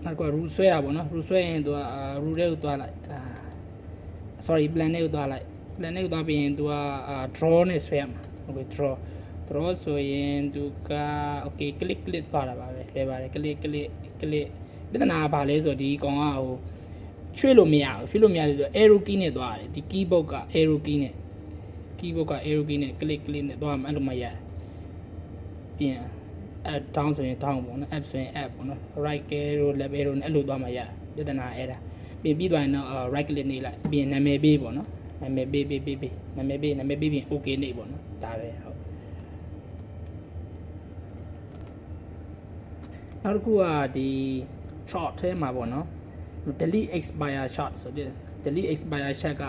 နောက်တစ်ခုက root ဆွဲတာပေါ့နော် root ဆွဲရင်သူက root တွေကိုသွားလိုက်sorry plan တွေကိုသွားလိုက် plan တွေကိုသွားပြီးရင်သူကdraw နဲ့ဆွဲရမှာ okay draw ဆိုရင်သူက okay click သွားတာပါပဲလဲပါတယ် click ပြဿနာကဘာလဲဆိုတော့ဒီကောင်ကဟိုရွှေ့လို့မရဘူးဆိုတော့ arrow key နဲ့သွားတယ်ဒီ keyboard က arrow key နဲ့ click နဲ့သွားမှအဲ့လိုမှရပြင် add down ဆိုရင် down ပေါ့နော် up ဆိုရင် up ပေါ့နော် right arrow left arrow နဲ့အဲ့လိုသွားမှရပြဿနာအဲ့ဒါပြီးသွားရင်တော့ right click နေလိုက်ပြင်နာမည်ပေးပေါ့နော်နာမည်ပေးပြင် okay နေပေါ့နော်ဒါပဲဟုတ်နောက်တစ်ခုကဒီ short ထဲမှာပေါ့နော် delete expire short ဆိုပြီး delete expire short က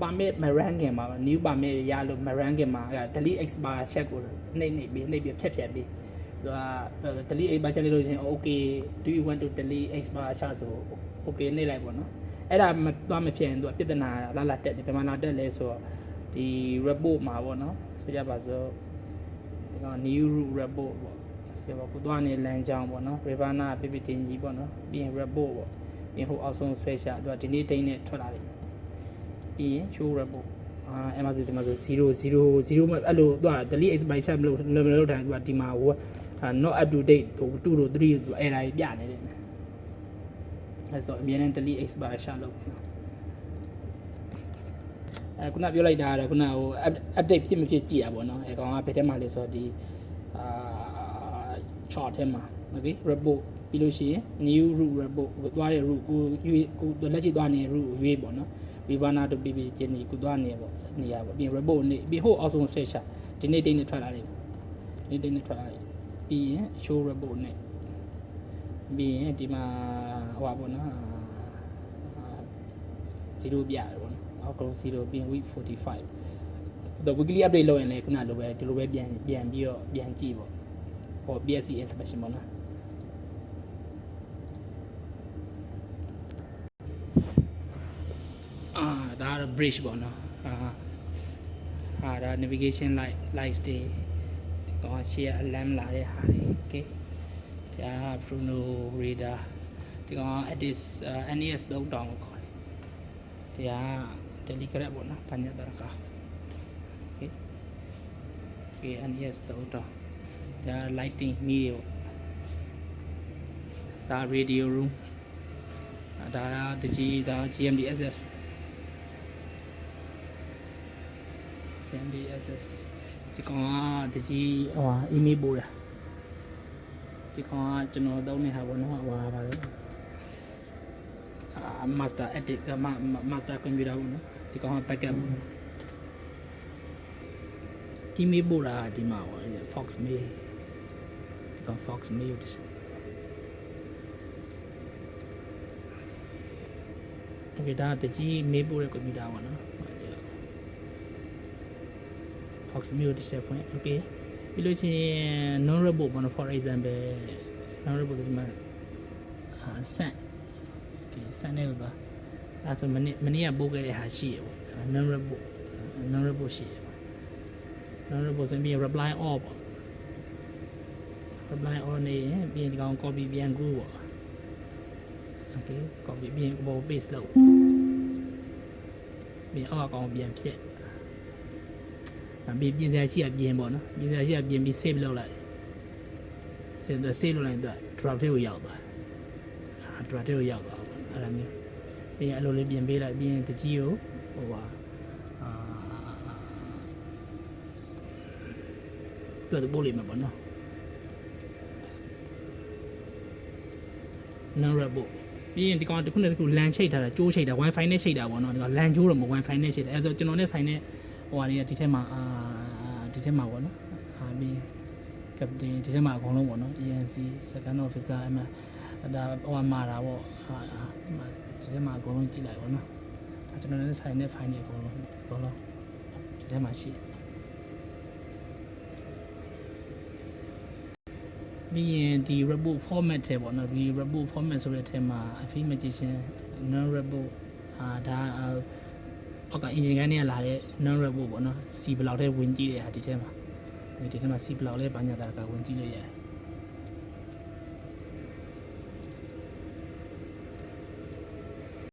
permit မ ranking မှာ new permit ရလို့မ ranking မှာ delete expire short ကိုနှိပ်ပြီးဖြတ်ပြီးသူက delete expire short လို့ရှင် okay do you want to delete expire short ဆို okay နှိပ်လိုက်ပေါ့နော်အဲ့ဒါသွားမဖြစ်ရင်သူကပြဿနာလာတက်တယ်ဘယ်မှာလာတက်လဲဆိုတော့ဒီ report မှာပေါ့နော်ဆိုကြပါစို့ဒီက new report ပေါ့ဆိုတော့ကိုသွားနေလမ်းကြောင်းပေါ့နော် Rivana PPT ကြီးပေါ့နော်ပြီးရင် report ပေါ့ပြီးရင်ဟိုအောက်ဆုံးဆွဲချသူကဒီနေ့တိန်းနဲ့ထွက်လာတယ်ပြီးရင် show report အဲ့မှာဆိုဒီမှာဆို0မှာအဲ့လိုသူက delete expire shot မလုပ်တိုင်းသူကဒီမှာဟိုnot up to date ဟို2တို့3တို့သူ error ကြီးပြနေတယ်အဲ့ဆိုအမြဲတမ်း delete expire shot လုပ်ခုနပြောလိုက်တာကတော့ခုနဟို update ဖြစ်မဖြစ်ကြည့်ရပါတော့เนาะအဲကောင်ကဘယ်ထဲမှာလဲဆိုတော့ဒီ chart ထဲမှာ okay report ပြီးလို့ရှိရင် new root report ကိုသွားတဲ့ root ကိုလက်ရှိသွားနေတဲ့ root ကိုရွေးပေါ့နော် Vivana တို့ PP ကျင်းကြီးကိုသွားနေပေါ့နေရပေါ့ပြီး report နေပြီးဟိုအောက်ဆုံးဆွဲချဒီနေ့တိတ်နဲ့ထွက်လာတယ်ဒီတိတ်နဲ့ထွက်လာတယ်ပြီးရင် show report နဲ့ပြီးရင်ဒီမှာဟိုပါပေါ့နော်0ပြရတယ်ပေါ့နော်အောက်ကောင်0ပြီးရင် week 45 the weekly update လုပ်ရင်လည်းခုနလိုပဲဒီလိုပဲပြန်ပြီးတော့ပြန်ကြည့်ပေါ့ဟို BSC inspection ပေါ့နော်ဒါကတော့ bridge ပေါ့နော်ဒါ navigation lights တွေဒီကောင်ရှေ့က alarm လာတဲ့ဟာတွေ okay ဒါ Bruno radar ဒီကောင် edis NES 3000ကိုခေါ်တယ်ဒါ telegram ပေါ့နော်ဘာညာတရက okay NES 3000ဒါ lighting မီးတွေပေါ့ဒါ radio room ဒါတကြီးဒါ GMDSSဒီကောင်ကတကြီးဟို email ပို့တာဒီကောင်ကကျွန်တော်သုံးနေတာပေါ့နော်ဟိုပါလေmaster edit master computer ပေါ့နော်ဒီကောင်က backup email ပို့တာဒီမှာပေါ့ Fox mail ဒီကောင် Fox mail ဒီokay ဒါတကြီး mail ပို့တဲ့ computer ပေါ့နော်Fox mail တစ်ချက်ဖွင့် okay ပြီးလို့ချင်း non report ပေါ့နော် for example non report ဒီမှာsend okay send နဲ့တော့အဲဆိုမနေ့ကပို့ခဲ့တဲ့ဟာရှိရပေါ့ non report ရှိရ non report ဆိုပြီး reply all ပေါ့ reply all နေရင်ပြီးရင်ဒီကောင် copy ပြန်ကူးပေါ့ okay copy ပြန်ပေါ် paste လုပ်ပြီးအောက်ကောင်ပြန်ဖြစ်ပြင်စရာရှိရပြင်ပေါ့နော်ပြင်စရာရှိရပြင်ပြီး save လုပ်လိုက် save လုပ်လိုက်တော့ drop ထဲကိုရောက်သွား drop ထဲကိုရောက်သွားပေါ့အဲ့ဒါမျိုးပြီးရင်အဲ့လိုလေးပြင်ပေးလိုက်ပြီးရင်တကြီးကိုဟိုပါပြတ်ပို့လိမ့်မယ်ပေါ့နော် non report ပြီးရင်ဒီကောင်တစ်ခုနဲ့တစ်ခု LAN ချိတ်ထားတာကြိုးချိတ်တာ wifi နဲ့ချိတ်တာပေါ့နော်ဒီကောင် LAN ကြိုးတော့မ wifi နဲ့ချိတ်တယ်အဲ့ဒါဆိုကျွန်တော်နဲ့ဆိုင်တဲ့ဟိုဟာလေးဒီထဲမှာဒီထဲမှာပေါ့နော်ပြီး captain ဒီထဲမှာအကုန်လုံးပေါ့နော် ENC second officer အမှဒါဟိုမှာတာပေါ့ဒီထဲမှာအကုန်လုံးကြည့်လိုက်ပေါ့နော်ဒါကျွန်တော်နဲ့ဆိုင်တဲ့ file တွေအကုန်လုံးဒီထဲမှာရှိပြီးရင်ဒီ report format ထဲပေါ့နော်ဒီ report format ဆိုတဲ့အထဲမှာ affirmation non report ဒါအောက်က engine ကနေလာတဲ့ non report ပေါ့နော် C ဘလောက်ထဲဝင်ကြည့်တဲ့ဟာဒီထဲမှာC ဘလောက်လဲဘာညာတာကဝင်ကြည့်လို့ရတယ်